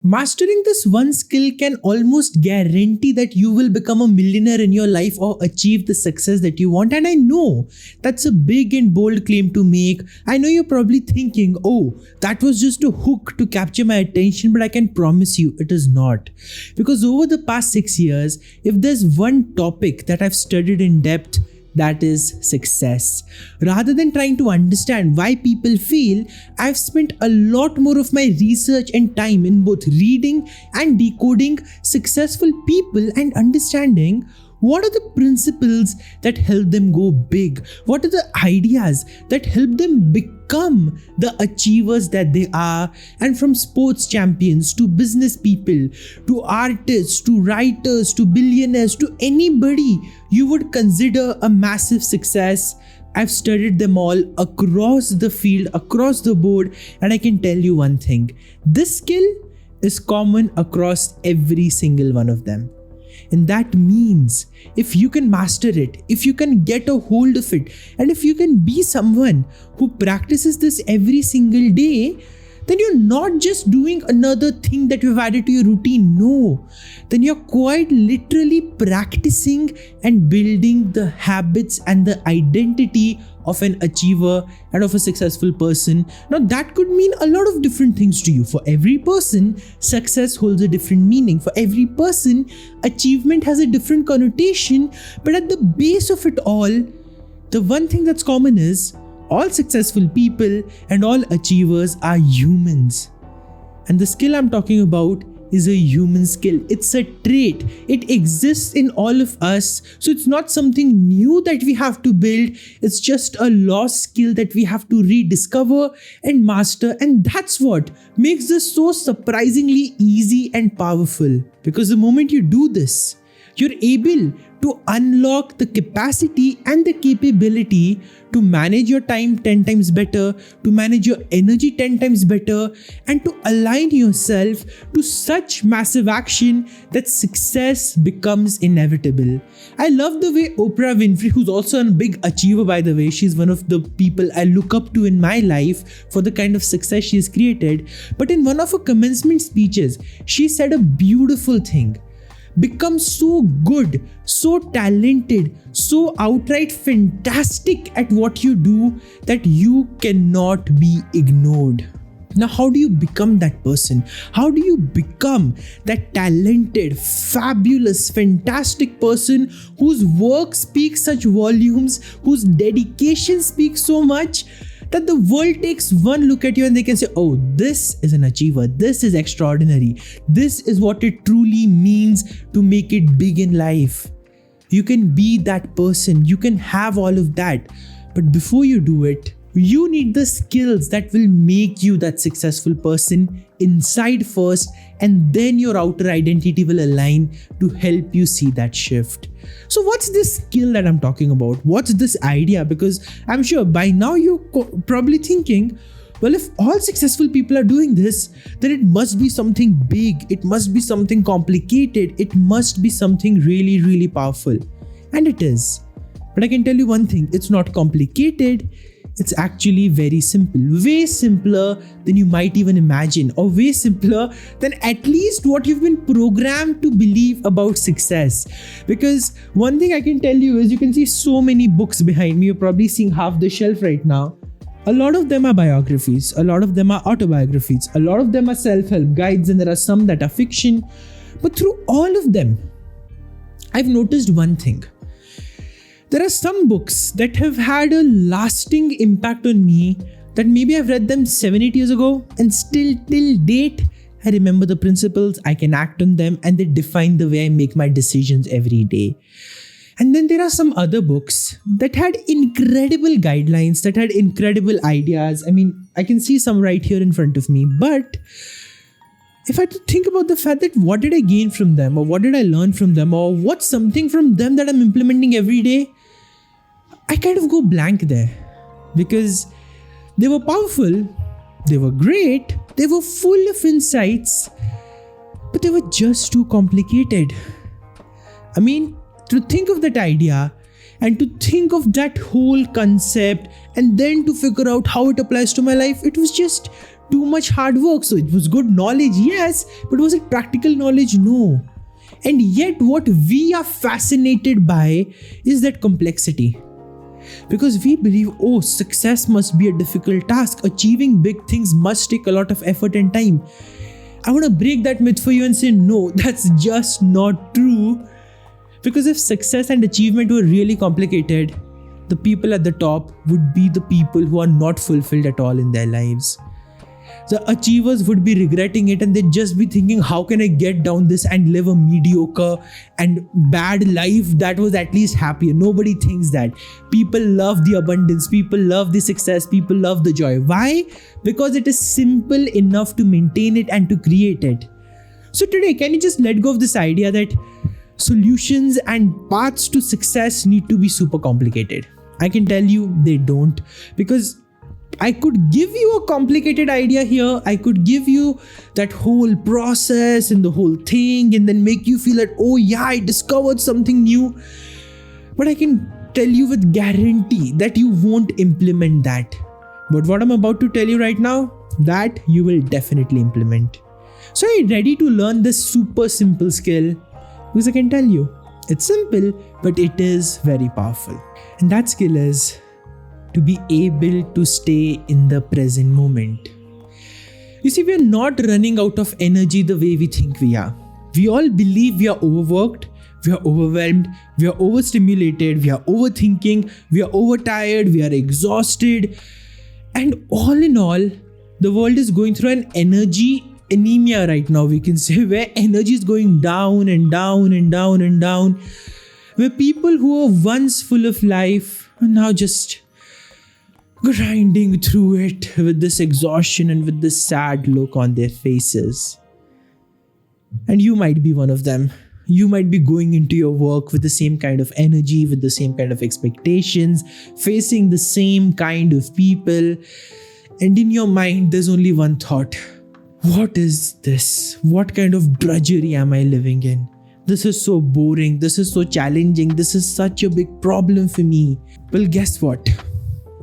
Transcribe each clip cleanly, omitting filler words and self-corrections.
Mastering this one skill can almost guarantee that you will become a millionaire in your life or achieve the success that you want. And I know that's a big and bold claim to make. I know you're probably thinking, oh, that was just a hook to capture my attention, but I can promise you it is not. Because over the past 6 years, if there's one topic that I've studied in depth, that is success. Rather than trying to understand why people fail, I've spent a lot more of my research and time in both reading and decoding successful people and understanding what are the principles that help them go big? What are the ideas that help them become the achievers that they are? And from sports champions to business people, to artists, to writers, to billionaires, to anybody you would consider a massive success, I've studied them all across the field, across the board, and I can tell you one thing. This skill is common across every single one of them. And that means if you can master it, if you can get a hold of it, and if you can be someone who practices this every single day, then you're not just doing another thing that you've added to your routine. No, then you're quite literally practicing and building the habits and the identity of an achiever and of a successful person. Now that could mean a lot of different things to you. For every person, success holds a different meaning. For every person, achievement has a different connotation. But at the base of it all, the one thing that's common is all successful people and all achievers are humans. And the skill I'm talking about is a human skill. It's a trait. It exists in all of us. So it's not something new that we have to build. It's just a lost skill that we have to rediscover and master. And that's what makes this so surprisingly easy and powerful. Because the moment you do this, you're able to unlock the capacity and the capability to manage your time 10 times better, to manage your energy 10 times better, and to align yourself to such massive action that success becomes inevitable. I love the way Oprah Winfrey, who's also a big achiever by the way, she's one of the people I look up to in my life for the kind of success she has created. But in one of her commencement speeches, she said a beautiful thing. Become so good, so talented, so outright fantastic at what you do that you cannot be ignored. Now, how do you become that person? How do you become that talented, fabulous, fantastic person whose work speaks such volumes, whose dedication speaks so much that the world takes one look at you and they can say, oh, this is an achiever. This is extraordinary. This is what it truly means to make it big in life. You can be that person. You can have all of that. But before you do it, you need the skills that will make you that successful person inside first, and then your outer identity will align to help you see that shift. So what's this skill that I'm talking about? What's this idea? Because I'm sure by now you're probably thinking, well, if all successful people are doing this, then it must be something big. It must be something complicated. It must be something really, really powerful. And it is. But I can tell you one thing, it's not complicated. It's actually very simple, way simpler than you might even imagine, or way simpler than at least what you've been programmed to believe about success. Because one thing I can tell you is you can see so many books behind me. You're probably seeing half the shelf right now. A lot of them are biographies. A lot of them are autobiographies. A lot of them are self-help guides, and there are some that are fiction. But through all of them, I've noticed one thing. There are some books that have had a lasting impact on me that maybe I've read them 7-8 years ago, and still till date, I remember the principles, I can act on them, and they define the way I make my decisions every day. And then there are some other books that had incredible guidelines, that had incredible ideas. I mean, I can see some right here in front of me, but if I had to think about the fact that what did I gain from them, or what did I learn from them, or what's something from them that I'm implementing every day, I kind of go blank there. Because they were powerful, they were great, they were full of insights, but they were just too complicated. I mean, to think of that idea and to think of that whole concept and then to figure out how it applies to my life, it was just too much hard work. So it was good knowledge, yes, but was it practical knowledge? No. And yet what we are fascinated by is that complexity. Because we believe, oh, success must be a difficult task. Achieving big things must take a lot of effort and time. I want to break that myth for you and say, no, that's just not true. Because if success and achievement were really complicated, the people at the top would be the people who are not fulfilled at all in their lives. The achievers would be regretting it and they'd just be thinking, how can I get down this and live a mediocre and bad life that was at least happier? Nobody thinks that. People love the abundance, people love the success, people love the joy. Why? Because it is simple enough to maintain it and to create it. So today, can you just let go of this idea that solutions and paths to success need to be super complicated? I can tell you they don't, because I could give you a complicated idea here. I could give you that whole process and the whole thing and then make you feel that, oh yeah, I discovered something new. But I can tell you with guarantee that you won't implement that. But what I'm about to tell you right now, that you will definitely implement. So are you ready to learn this super simple skill? Because I can tell you, it's simple, but it is very powerful. And that skill is to be able to stay in the present moment. You see, we are not running out of energy the way we think we are. We all believe we are overworked, we are overwhelmed, we are overstimulated, we are overthinking, we are overtired, we are exhausted. And all in all, the world is going through an energy anemia right now, we can say, where energy is going down and down and down and down, where people who were once full of life are now just grinding through it with this exhaustion and with this sad look on their faces. And you might be one of them. You might be going into your work with the same kind of energy, with the same kind of expectations, facing the same kind of people. And in your mind, there's only one thought. What is this? What kind of drudgery am I living in? This is so boring. This is so challenging. This is such a big problem for me. Well, guess what?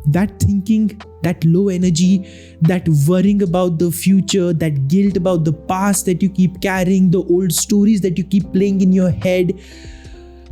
That thinking, that low energy, that worrying about the future, that guilt about the past that you keep carrying, the old stories that you keep playing in your head,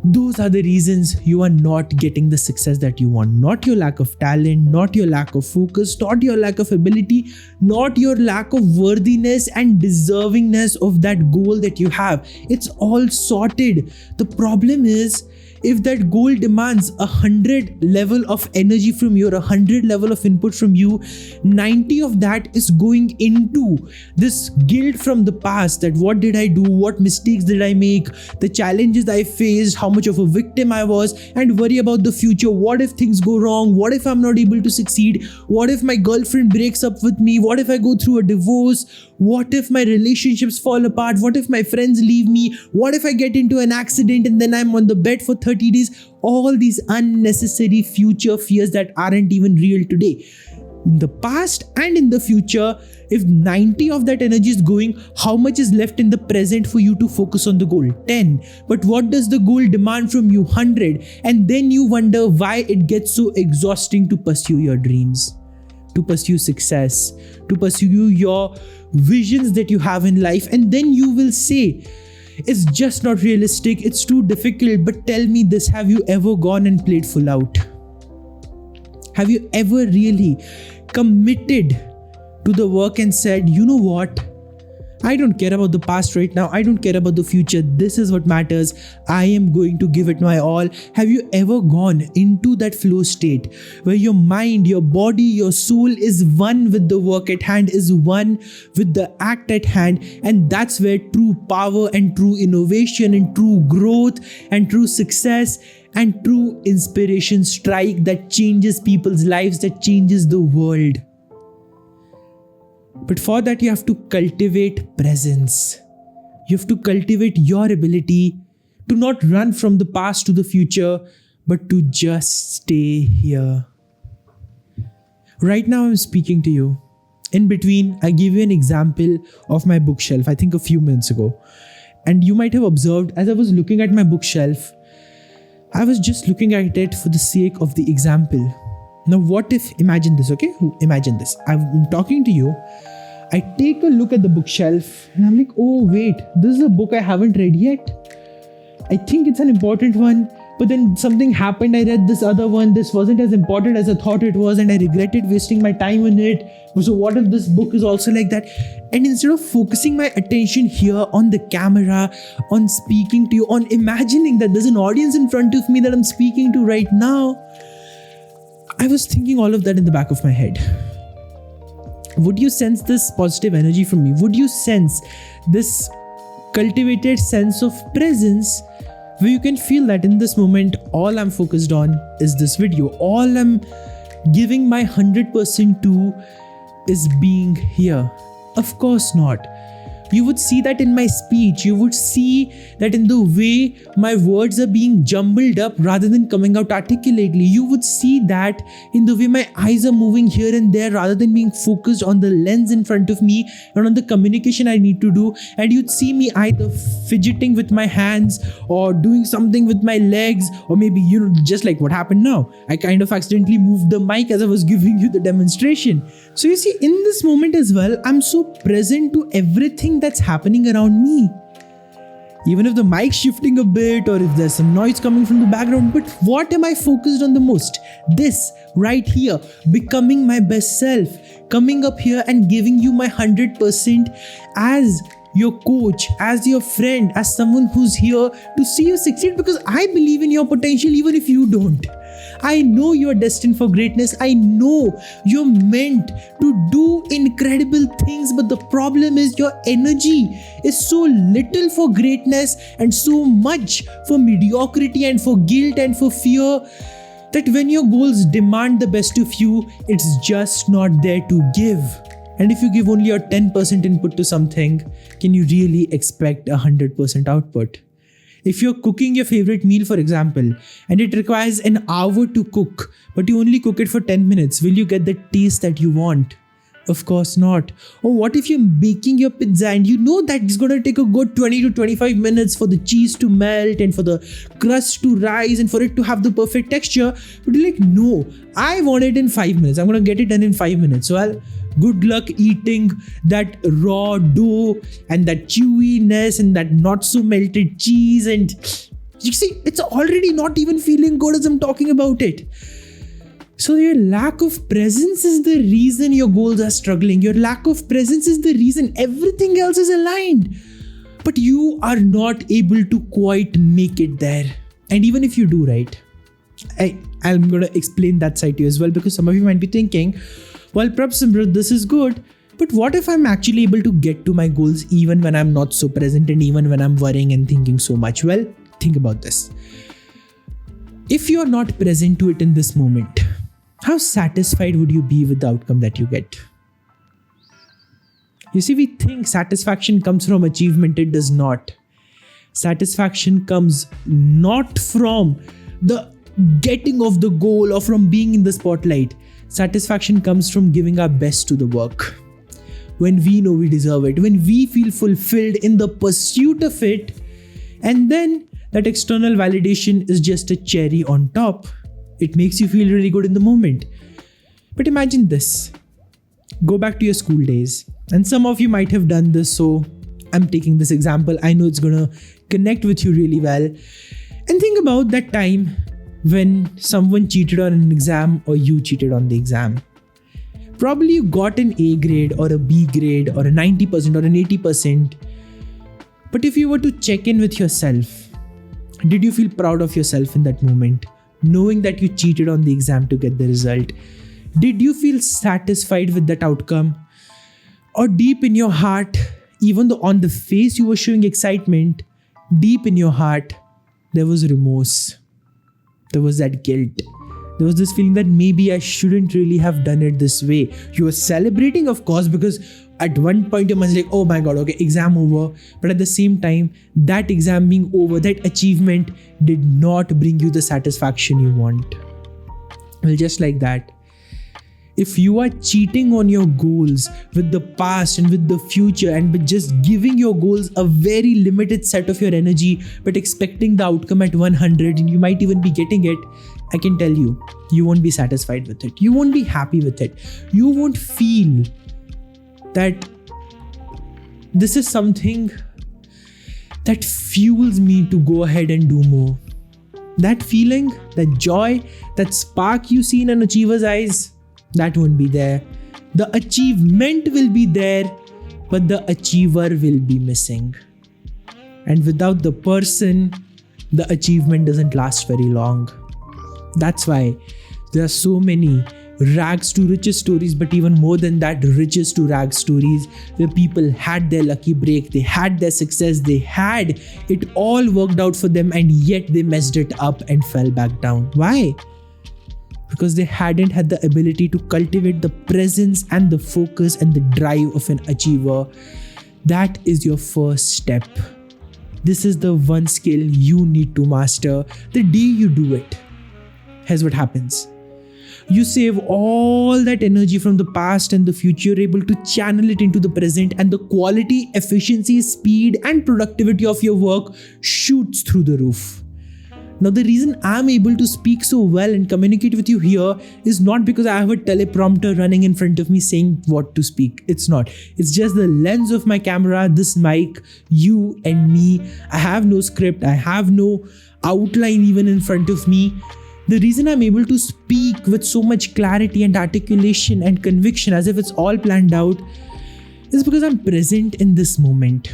those are the reasons you are not getting the success that you want. Not your lack of talent, not your lack of focus, not your lack of ability, not your lack of worthiness and deservingness of that goal that you have. It's all sorted. The problem is, if that goal demands 100 level of energy from you or 100 level of input from you, 90 of that is going into this guilt from the past, that what did I do, what mistakes did I make, the challenges I faced, how much of a victim I was, and worry about the future. What if things go wrong? What if I'm not able to succeed? What if my girlfriend breaks up with me? What if I go through a divorce? What if my relationships fall apart? What if my friends leave me? What if I get into an accident and then I'm on the bed for 30 days? All these unnecessary future fears that aren't even real today. In the past and in the future, if 90 of that energy is going, how much is left in the present for you to focus on the goal? 10. But what does the goal demand from you? 100. And then you wonder why it gets so exhausting to pursue your dreams, to pursue success, to pursue your visions that you have in life. And then you will say, it's just not realistic, it's too difficult. But tell me this, have you ever gone and played full out? Have you ever really committed to the work and said, you know what? I don't care about the past right now. I don't care about the future. This is what matters. I am going to give it my all. Have you ever gone into that flow state where your mind, your body, your soul is one with the work at hand, is one with the act at hand? And that's where true power and true innovation and true growth and true success and true inspiration strike, that changes people's lives, that changes the world. But for that, you have to cultivate presence. You have to cultivate your ability to not run from the past to the future, but to just stay here. Right now, I'm speaking to you. In between, I give you an example of my bookshelf, I think a few minutes ago. And you might have observed, as I was looking at my bookshelf, I was just looking at it for the sake of the example. Now, what if, imagine this, okay? Imagine this. I'm talking to you I take a look at the bookshelf and I'm like, oh wait, this is a book I haven't read yet. I think it's an important one, but then something happened. I read this other one. This wasn't as important as I thought it was, and I regretted wasting my time on it. So what if this book is also like that? And instead of focusing my attention here on the camera, on speaking to you, on imagining that there's an audience in front of me that I'm speaking to right now, I was thinking all of that in the back of my head. Would you sense this positive energy from me? Would you sense this cultivated sense of presence where you can feel that in this moment, all I'm focused on is this video. All I'm giving my 100% to is being here? Of course not. You would see that in my speech. You would see that in the way my words are being jumbled up rather than coming out articulately. You would see that in the way my eyes are moving here and there rather than being focused on the lens in front of me and on the communication I need to do. And you'd see me either fidgeting with my hands or doing something with my legs, or maybe, just like what happened now. I kind of accidentally moved the mic as I was giving you the demonstration. So you see, in this moment as well, I'm so present to everything that's happening around me. Even if the mic's shifting a bit or if there's some noise coming from the background, but what am I focused on the most? This right here, becoming my best self, coming up here and giving you my 100% as your coach, as your friend, as someone who's here to see you succeed, because I believe in your potential even if you don't. I know you're destined for greatness. I know you're meant to do incredible things, but the problem is your energy is so little for greatness and so much for mediocrity and for guilt and for fear that when your goals demand the best of you, it's just not there to give. And if you give only your 10% input to something, can you really expect 100% output? If you're cooking your favorite meal, for example, and it requires an hour to cook, but you only cook it for 10 minutes, will you get the taste that you want? Of course not. Or what if you're baking your pizza and you know that it's going to take a good 20 to 25 minutes for the cheese to melt and for the crust to rise and for it to have the perfect texture? But you're like, no, I want it in 5 minutes. I'm going to get it done in 5 minutes. So good luck eating that raw dough and that chewiness and that not so melted cheese. And you see, it's already not even feeling good as I'm talking about it. So your lack of presence is the reason your goals are struggling. Your lack of presence is the reason everything else is aligned. But you are not able to quite make it there. And even if you do, right? I'm going to explain that side to you as well, because some of you might be thinking, well, Prabhsimrat, this is good, but what if I'm actually able to get to my goals even when I'm not so present and even when I'm worrying and thinking so much? Well, think about this. If you're not present to it in this moment, how satisfied would you be with the outcome that you get? You see, we think satisfaction comes from achievement. It does not. Satisfaction comes not from the getting of the goal or from being in the spotlight. Satisfaction comes from giving our best to the work. When we know we deserve it, when we feel fulfilled in the pursuit of it, and then that external validation is just a cherry on top. It makes you feel really good in the moment. But imagine this. Go back to your school days. And some of you might have done this, so I'm taking this example. I know it's going to connect with you really well. And think about that time when someone cheated on an exam or you cheated on the exam. Probably you got an A grade or a B grade or a 90% or an 80%. But if you were to check in with yourself, did you feel proud of yourself in that moment? Knowing that you cheated on the exam to get the result. Did you feel satisfied with that outcome? Or deep in your heart, even though on the face you were showing excitement, deep in your heart, there was remorse. There was that guilt. There was this feeling that maybe I shouldn't really have done it this way. You were celebrating, of course, because at one point your mind's like, oh my God, okay, exam over. But at the same time, that exam being over, that achievement did not bring you the satisfaction you want. Well, just like that, if you are cheating on your goals with the past and with the future and with just giving your goals a very limited set of your energy, but expecting the outcome at 100 and you might even be getting it, I can tell you, you won't be satisfied with it. You won't be happy with it. You won't feel that this is something that fuels me to go ahead and do more. That feeling, that joy, that spark you see in an achiever's eyes, that won't be there. The achievement will be there, but the achiever will be missing. And without the person, the achievement doesn't last very long. That's why there are so many rags to riches stories, but even more than that, riches to rags stories, where people had their lucky break, they had their success, they had it all worked out for them, and yet they messed it up and fell back down. Why? Because they hadn't had the ability to cultivate the presence and the focus and the drive of an achiever. That is your first step. This is the one skill you need to master. The day you do it, here's what happens. You save all that energy from the past and the future, you're able to channel it into the present, and the quality, efficiency, speed, and productivity of your work shoots through the roof. Now, the reason I'm able to speak so well and communicate with you here is not because I have a teleprompter running in front of me saying what to speak. It's not. It's just the lens of my camera, this mic, you and me. I have no script. I have no outline even in front of me. The reason I'm able to speak with so much clarity and articulation and conviction as if it's all planned out is because I'm present in this moment.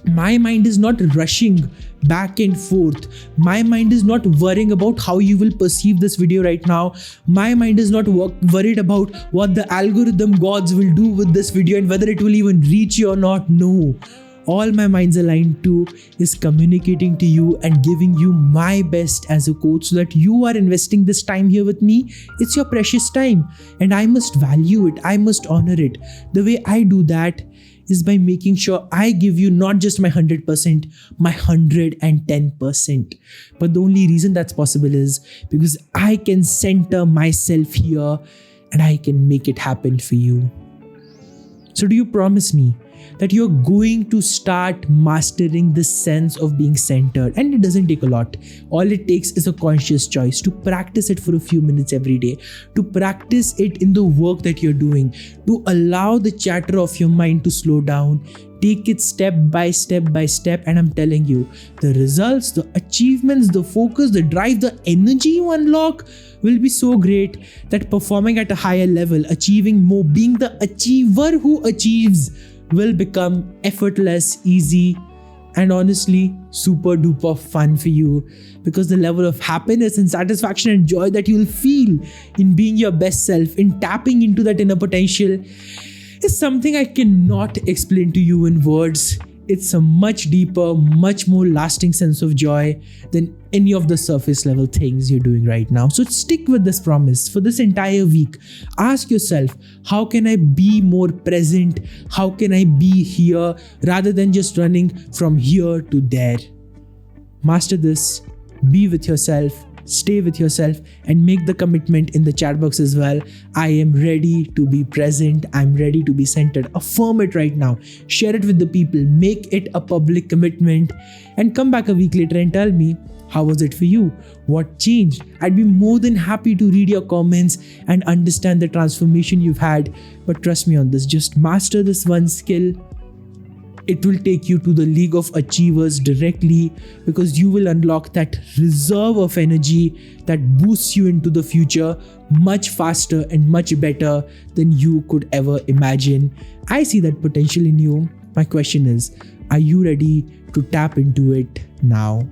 My mind is not rushing back and forth. My mind is not worrying about how you will perceive this video right now. My mind is not worried about what the algorithm gods will do with this video and whether it will even reach you or not. No. All my mind's aligned to is communicating to you and giving you my best as a coach so that you are investing this time here with me. It's your precious time and I must value it. I must honor it. The way I do that is by making sure I give you not just my 100%, my 110%. But the only reason that's possible is because I can center myself here and I can make it happen for you. So do you promise me that you're going to start mastering the sense of being centered? And it doesn't take a lot. All it takes is a conscious choice to practice it for a few minutes every day, to practice it in the work that you're doing, to allow the chatter of your mind to slow down. Take it step by step, and I'm telling you, the results, the achievements, the focus, the drive, the energy you unlock will be so great that performing at a higher level, achieving more, being the achiever who achieves will become effortless, easy, and honestly super duper fun for you, because the level of happiness and satisfaction and joy that you'll feel in being your best self, in tapping into that inner potential, is something I cannot explain to you in words. It's a much deeper, much more lasting sense of joy than any of the surface level things you're doing right now. So stick with this promise for this entire week. Ask yourself, how can I be more present? How can I be here rather than just running from here to there? Master this, be with yourself, stay with yourself, and make the commitment in the chat box as well. I am ready to be present. I'm ready to be centered. Affirm it right now. Share it with the people. Make it a public commitment. And come back a week later and tell me, how was it for you? What changed? I'd be more than happy to read your comments and understand the transformation you've had. But trust me on this, just master this one skill. It will take you to the league of achievers directly, because you will unlock that reserve of energy that boosts you into the future much faster and much better than you could ever imagine. I see that potential in you. My question is, are you ready to tap into it now?